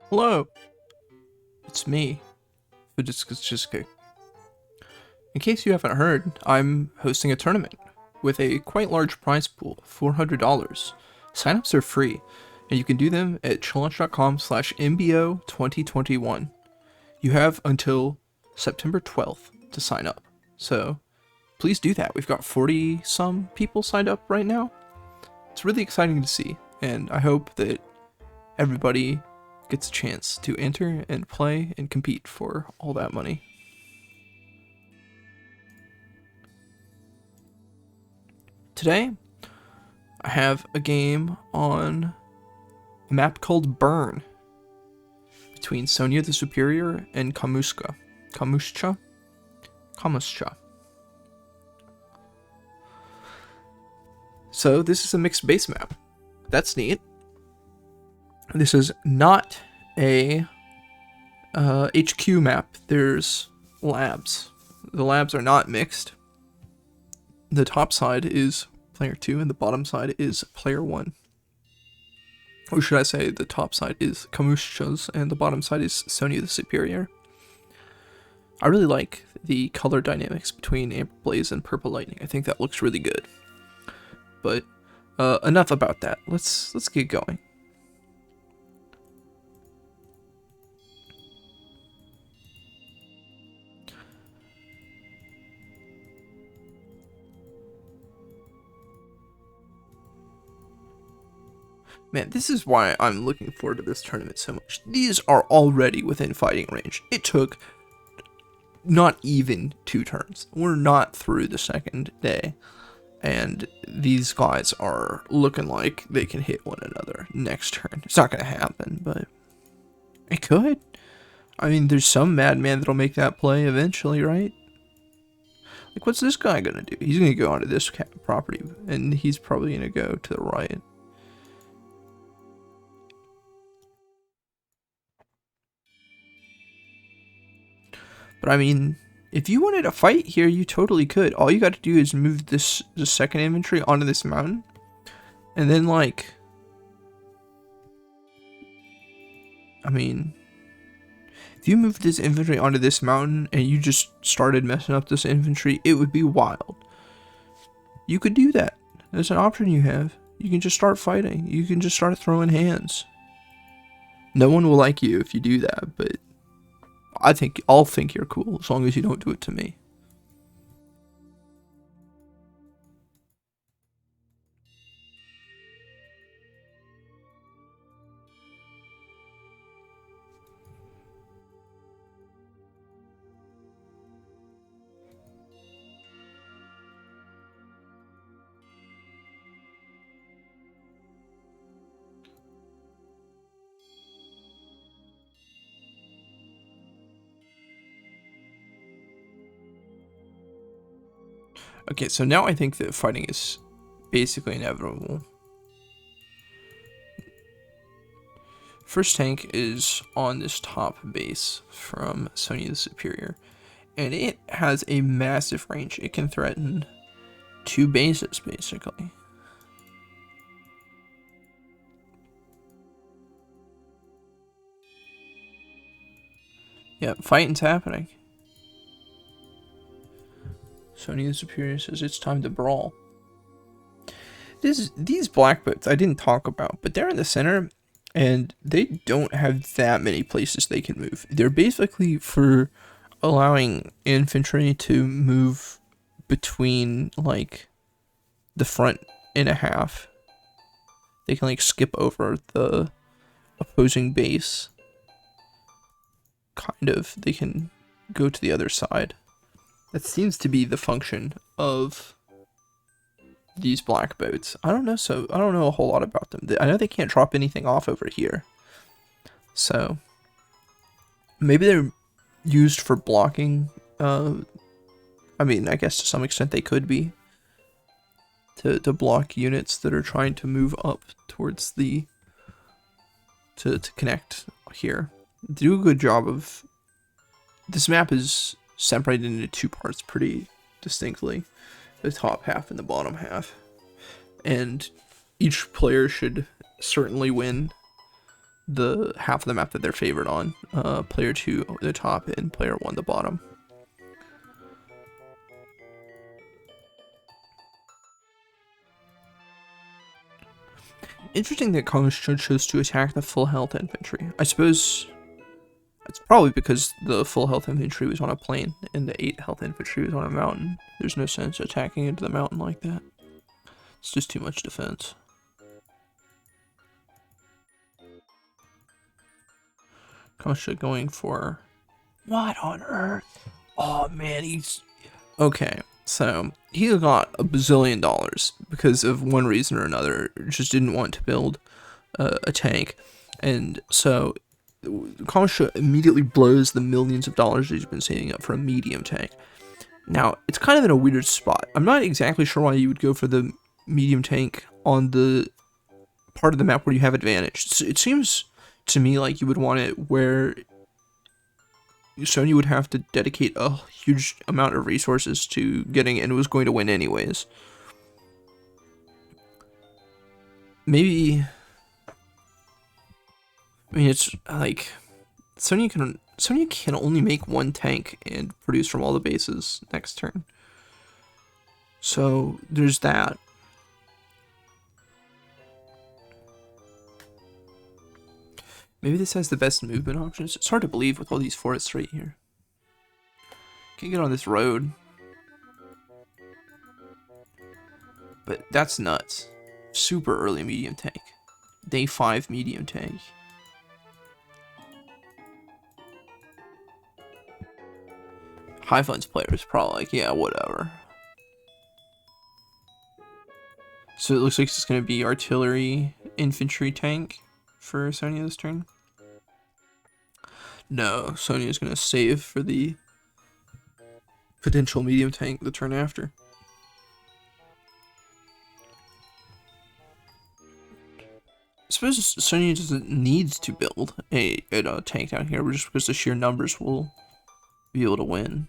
Hello, it's me, Fujitsuki. In case you haven't heard, I'm hosting a tournament with a quite large prize pool, $400. Signups are free, and you can do them at challenge.com/MBO2021. You have until September 12th to sign up, so please do that. We've got 40 some people signed up right now. It's really exciting to see, and I hope that everybody gets a chance to enter and play and compete for all that money. Today, I have a game on a map called Burn between SonjaTheSuperior and Kamuscha. Kamuscha. So this is a mixed base map. That's neat. This is not a HQ map. There's labs. The labs are not mixed. The top side is player 2 and the bottom side is player 1. Or should I say the top side is Kamuscha's and the bottom side is SonjaTheSuperior. I really like the color dynamics between Amber Blaze and Purple Lightning. I think that looks really good. But enough about that. Let's get going. Man, this is why I'm looking forward to this tournament so much. These are already within fighting range. It took not even 2 turns. We're not through the second day. And these guys are looking like they can hit one another next turn. It's not going to happen, but it could. I mean, there's some madman that'll make that play eventually, right? Like, what's this guy going to do? He's going to go onto this property, and he's probably going to go to the right. But I mean, if you wanted to fight here, you totally could. All you got to do is move the second infantry onto this mountain. And then, like, I mean, if you moved this infantry onto this mountain and you just started messing up this infantry, it would be wild. You could do that. That's an option you have. You can just start fighting. You can just start throwing hands. No one will like you if you do that, but I'll think you're cool as long as you don't do it to me. Okay, so now I think that fighting is basically inevitable. First tank is on this top base from SonjaTheSuperior, and it has a massive range. It can threaten 2 bases, basically. Yep, fighting's happening. SonjaTheSuperior says it's time to brawl. These black boats I didn't talk about, but they're in the center, and they don't have that many places they can move. They're basically for allowing infantry to move between, like, the front and a half. They can, like, skip over the opposing base. Kind of. They can go to the other side. That seems to be the function of these black boats. I don't know a whole lot about them. I know they can't drop anything off over here. So maybe they're used for blocking. I mean, I guess to some extent they could be. To block units that are trying to move up towards the to connect here. They do a good job of. This map is separated into 2 parts pretty distinctly, the top half and the bottom half, and each player should certainly win the half of the map that they're favored on. Player 2 the top and player 1 the bottom. Interesting that Kamuscha chose to attack the full health infantry. I suppose it's probably because the full health infantry was on a plain and the 8 health infantry was on a mountain. There's no sense attacking into the mountain like that. It's just too much defense. Kamuscha going for... What on earth? Oh man, he's... Okay, so he got a bazillion dollars because of one reason or another. Just didn't want to build a tank. And so Kamuscha immediately blows the millions of dollars that he's been saving up for a medium tank. Now, it's kind of in a weird spot. I'm not exactly sure why you would go for the medium tank on the part of the map where you have advantage. It seems to me like you would want it where Sonya would have to dedicate a huge amount of resources to getting it and was going to win anyways. Maybe... I mean, it's like... Sonya can only make one tank and produce from all the bases next turn. So, there's that. Maybe this has the best movement options. It's hard to believe with all these forests right here. Can't get on this road. But that's nuts. Super early medium tank. Day 5 medium tank. High funds players probably like, yeah, whatever. So it looks like it's going to be artillery, infantry tank for Sonya this turn. No, Sonya's going to save for the potential medium tank the turn after. I suppose Sonya doesn't need to build a tank down here just because the sheer numbers will be able to win.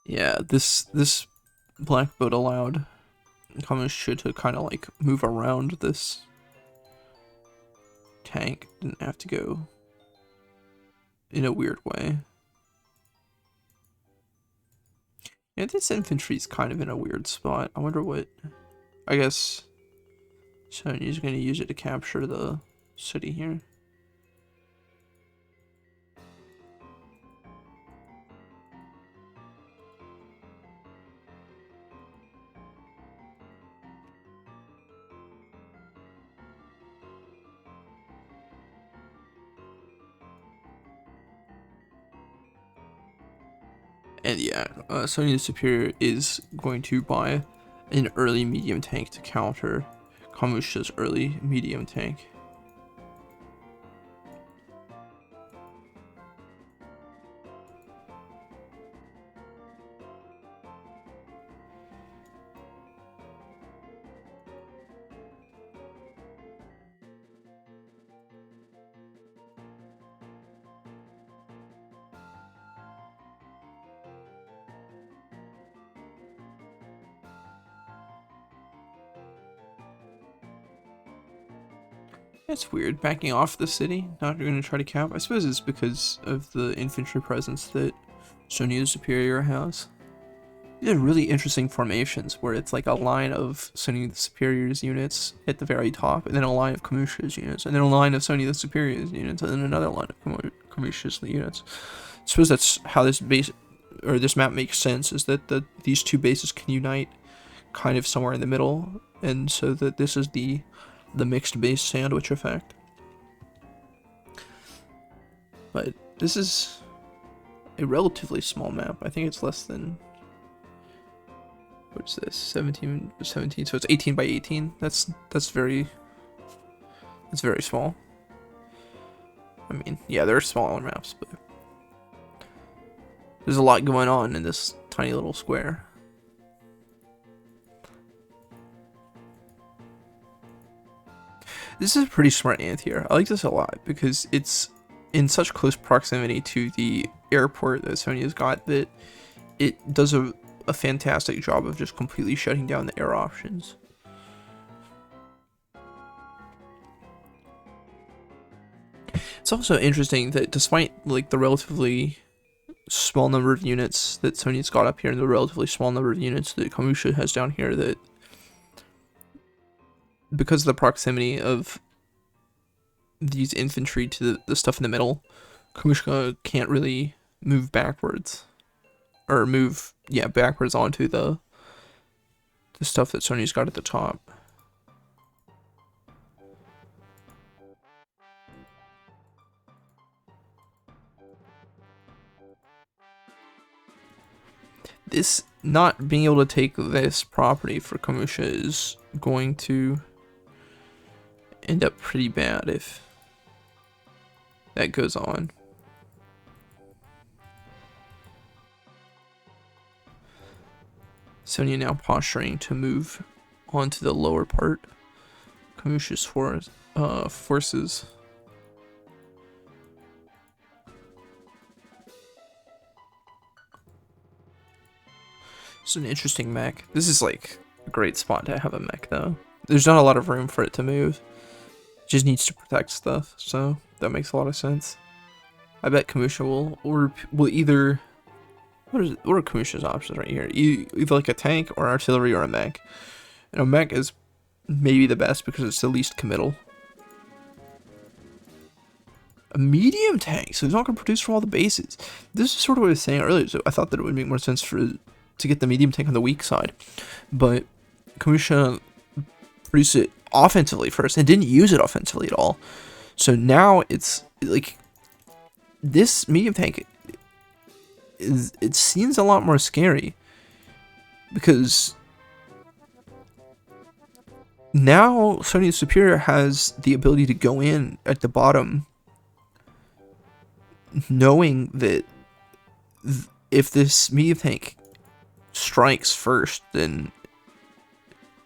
Yeah, this black boat allowed Kamuscha to kind of like move around this tank. Didn't have to go in a weird way. Yeah, this infantry's kind of in a weird spot. I wonder what... I guess Sonya's going to use it to capture the city here. And yeah, SonjaTheSuperior is going to buy an early medium tank to counter Kamuscha's early medium tank. That's weird, backing off the city, not going to try to cap. I suppose it's because of the infantry presence that SonjaTheSuperior has. These are really interesting formations where it's like a line of SonjaTheSuperior's units at the very top, and then a line of Kamuscha's units, and then a line of SonjaTheSuperior's units, and then another line of Kamuscha's units. I suppose that's how this base, or this map makes sense, is that these two bases can unite kind of somewhere in the middle, and so that this is the mixed base sandwich effect. But this is a relatively small map. I think it's less than, what's this, 17, so it's 18 by 18. That's very small. I mean, yeah, there are smaller maps, but there's a lot going on in this tiny little square. This is a pretty smart anti-air. I like this a lot because it's in such close proximity to the airport that Sonya's got that it does a fantastic job of just completely shutting down the air options. It's also interesting that despite like the relatively small number of units that Sonya's got up here and the relatively small number of units that Kamuscha has down here, that because of the proximity of these infantry to the stuff in the middle, Kamuscha can't really move backwards. Or move, yeah, backwards onto the stuff that Sonya's got at the top. This not being able to take this property for Kamuscha is going to end up pretty bad if that goes on. Sonya now posturing to move onto the lower part. Kamuscha's forces. It's an interesting mech. This is like a great spot to have a mech though. There's not a lot of room for it to move. It just needs to protect stuff, so that makes a lot of sense. I bet Kamuscha will either... What are Kamuscha's options right here? Either like a tank or artillery or a mech. And a mech is maybe the best because it's the least committal. A medium tank, so he's not going to produce for all the bases. This is sort of what I was saying earlier, so I thought that it would make more sense to get the medium tank on the weak side. But Kamuscha produced it offensively first and didn't use it offensively at all. So now it's like this medium tank it seems a lot more scary because now SonjaTheSuperior has the ability to go in at the bottom knowing that if this medium tank strikes first, then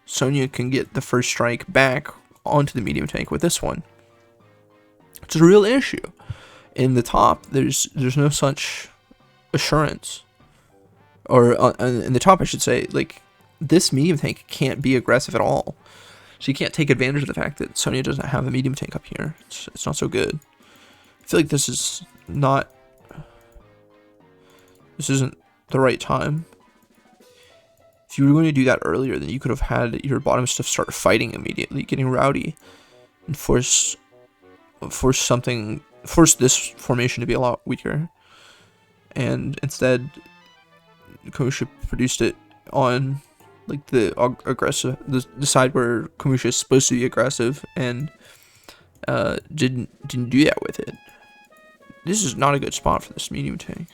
Sonya can get the first strike back onto the medium tank with this one. It's a real issue. In the top, there's no such assurance, or in the top I should say, like this medium tank can't be aggressive at all, so you can't take advantage of the fact that Sonya doesn't have a medium tank up here. It's not so good. I feel like this isn't the right time. If you were going to do that earlier, then you could have had your bottom stuff start fighting immediately, getting rowdy, and force this formation to be a lot weaker. And instead, Kamuscha produced it on like the aggressive, the side where Kamuscha is supposed to be aggressive, and didn't do that with it. This is not a good spot for this medium tank.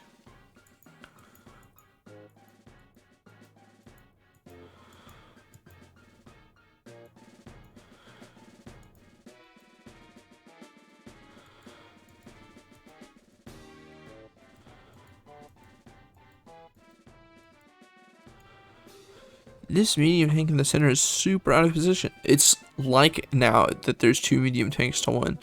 This medium tank in the center is super out of position. It's like now that there's two medium tanks to one.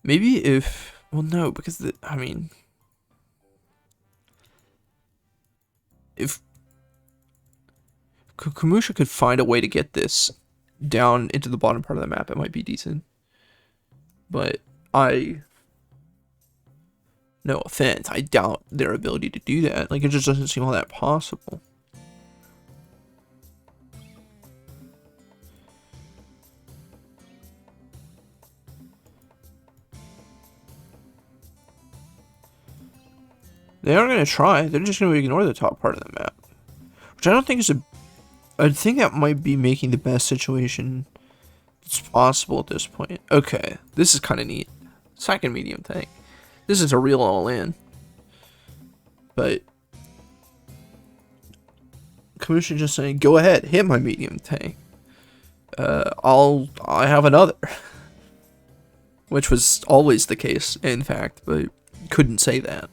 Maybe if... Well, no, because I mean... If Kamuscha could find a way to get this down into the bottom part of the map, it might be decent. But no offense, I doubt their ability to do that. Like, it just doesn't seem all that possible. They aren't going to try. They're just going to ignore the top part of the map. Which I don't think is I think that might be making the best situation that's possible at this point. Okay, this is kind of neat. Second medium tank. This is a real all-in. But Kamuscha just saying, go ahead, hit my medium tank. I have another. Which was always the case, in fact, but couldn't say that.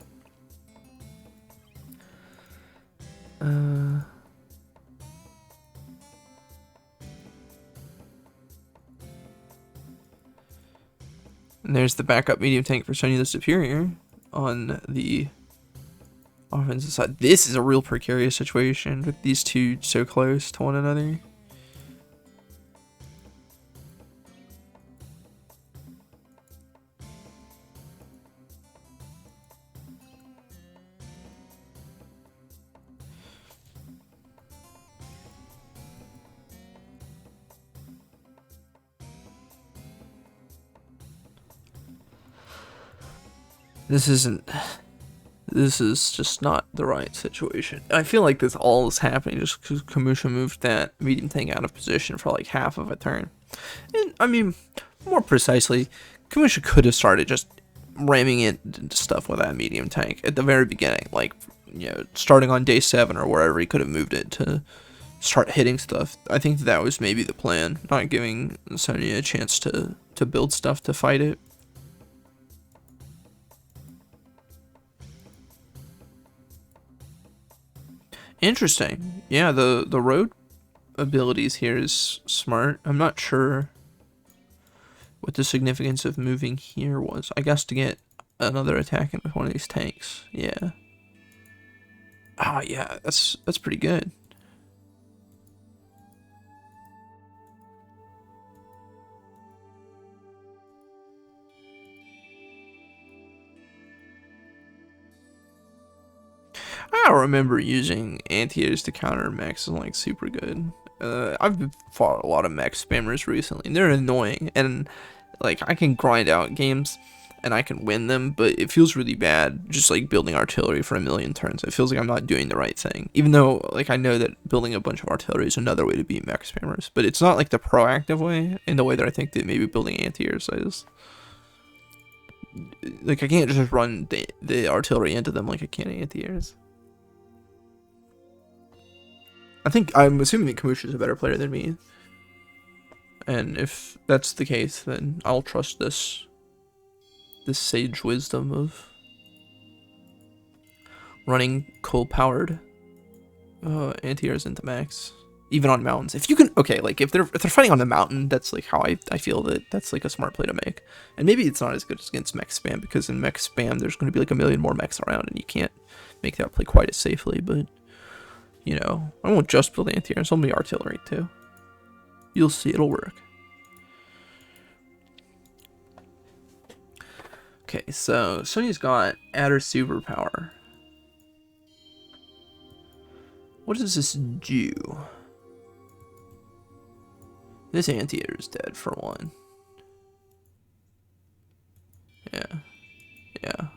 And there's the backup medium tank for SonjaTheSuperior on the offensive side. This is a real precarious situation with these two so close to one another. This is just not the right situation. I feel like this all is happening just because Kamuscha moved that medium tank out of position for like half of a turn. And I mean, more precisely, Kamuscha could have started just ramming into stuff with that medium tank at the very beginning. Like, you know, starting on day 7 or wherever, he could have moved it to start hitting stuff. I think that was maybe the plan, not giving Sonja a chance to build stuff to fight it. Interesting. Yeah, the road abilities here is smart. I'm not sure what the significance of moving here was. I guess to get another attack in with one of these tanks. Yeah. Ah, yeah, that's pretty good. I don't remember using anti-airs to counter mechs is like super good. I've fought a lot of mech spammers recently, and they're annoying. And like I can grind out games, and I can win them, but it feels really bad just like building artillery for a million turns. It feels like I'm not doing the right thing, even though like I know that building a bunch of artillery is another way to beat mech spammers, but it's not like the proactive way in the way that I think that maybe building anti-airs is. Like I can't just run the artillery into them like I can anti-airs. I'm assuming that Kamuscha is a better player than me. And if that's the case, then I'll trust this sage wisdom of running coal-powered anti-airs into max. Even on mountains. If you can, okay, like if they're fighting on the mountain, that's like how I feel that that's like a smart play to make. And maybe it's not as good as against mech spam, because in mech spam there's going to be like a million more mechs around and you can't make that play quite as safely, but you know, I won't just build anti-airs, I'll be artillery too. You'll see, it'll work. Okay, so Sonja's got adder superpower. What does this do? This anti-air is dead for one. Yeah. Yeah.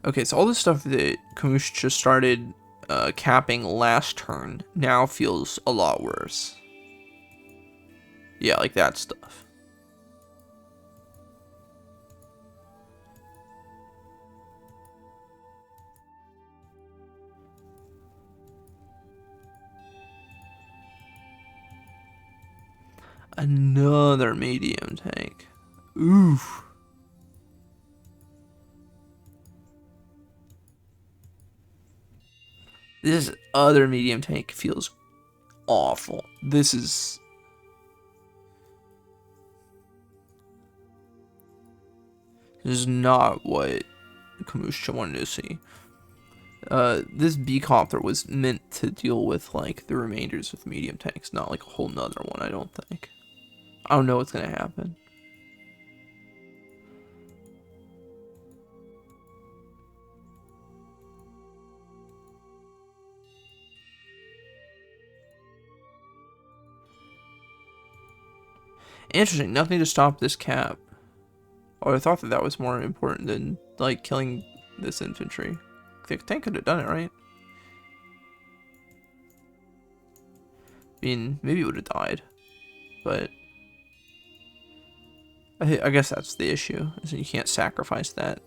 Okay, so all the stuff that Kamuscha started capping last turn now feels a lot worse. Yeah, like that stuff. Another medium tank. Oof. This other medium tank feels awful. This is not what Kamuscha wanted to see. This B-copter was meant to deal with like the remainders of medium tanks, not like a whole nother one, I don't think. I don't know what's gonna happen. Interesting, nothing to stop this cap. Oh, I thought that was more important than like killing this infantry. The tank could have done it, right? I mean, maybe it would have died, but I guess that's the issue, is that you can't sacrifice that.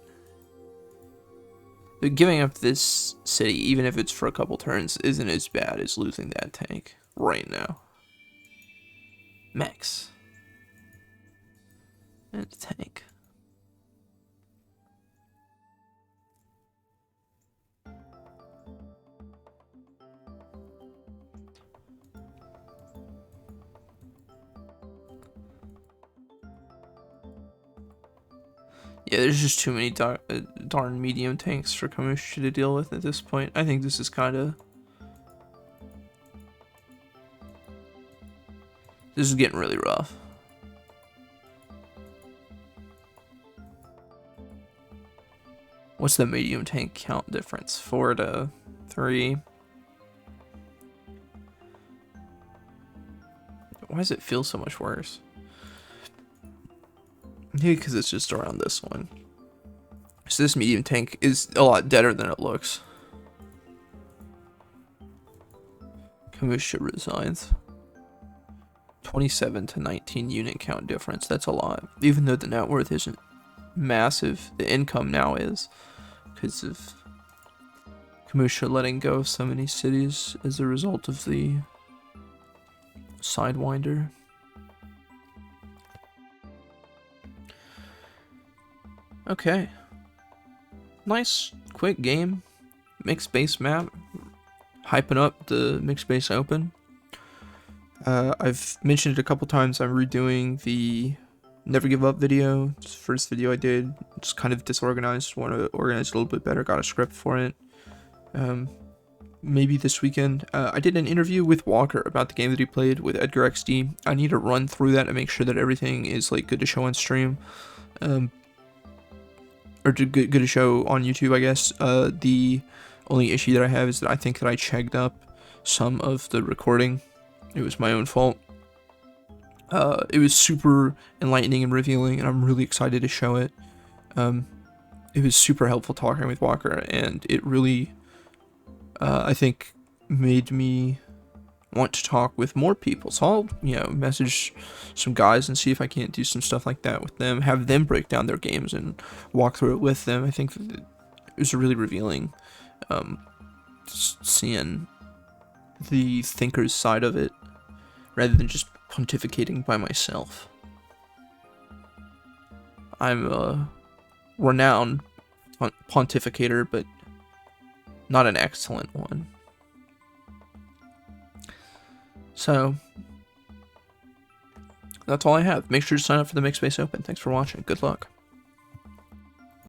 But giving up this city, even if it's for a couple turns, isn't as bad as losing that tank right now. Max. And a tank. Yeah, there's just too many darn medium tanks for Kamuscha to deal with at this point. I think this is kind of... This is getting really rough. What's the medium tank count difference? 4 to 3. Why does it feel so much worse? Maybe because it's just around this one. So this medium tank is a lot deader than it looks. Kamuscha resigns. 27 to 19 unit count difference. That's a lot. Even though the net worth isn't massive, the income now is. Because of Kamuscha letting go of so many cities as a result of the Sidewinder. Okay. Nice, quick game. Mixed base map. Hyping up the Mixed Base Open. I've mentioned it a couple times. I'm redoing the Never Give Up video. It's the first video I did. Just kind of disorganized. Want to organize a little bit better. Got a script for it. Maybe this weekend. I did an interview with Walker about the game that he played with Edgar XD. I need to run through that and make sure that everything is like good to show on stream. Or good to show on YouTube, I guess. The only issue that I have is that I think that I checked up some of the recording. It was my own fault. It was super enlightening and revealing, and I'm really excited to show it. It was super helpful talking with Walker, and it really, I think, made me want to talk with more people. So I'll, message some guys and see if I can't do some stuff like that with them, have them break down their games and walk through it with them. I think that it was really revealing, just seeing the thinker's side of it, rather than just pontificating by myself. I'm a renowned pontificator, but not an excellent one. So, that's all I have. Make sure to sign up for the Mixed Base Open. Thanks for watching. Good luck.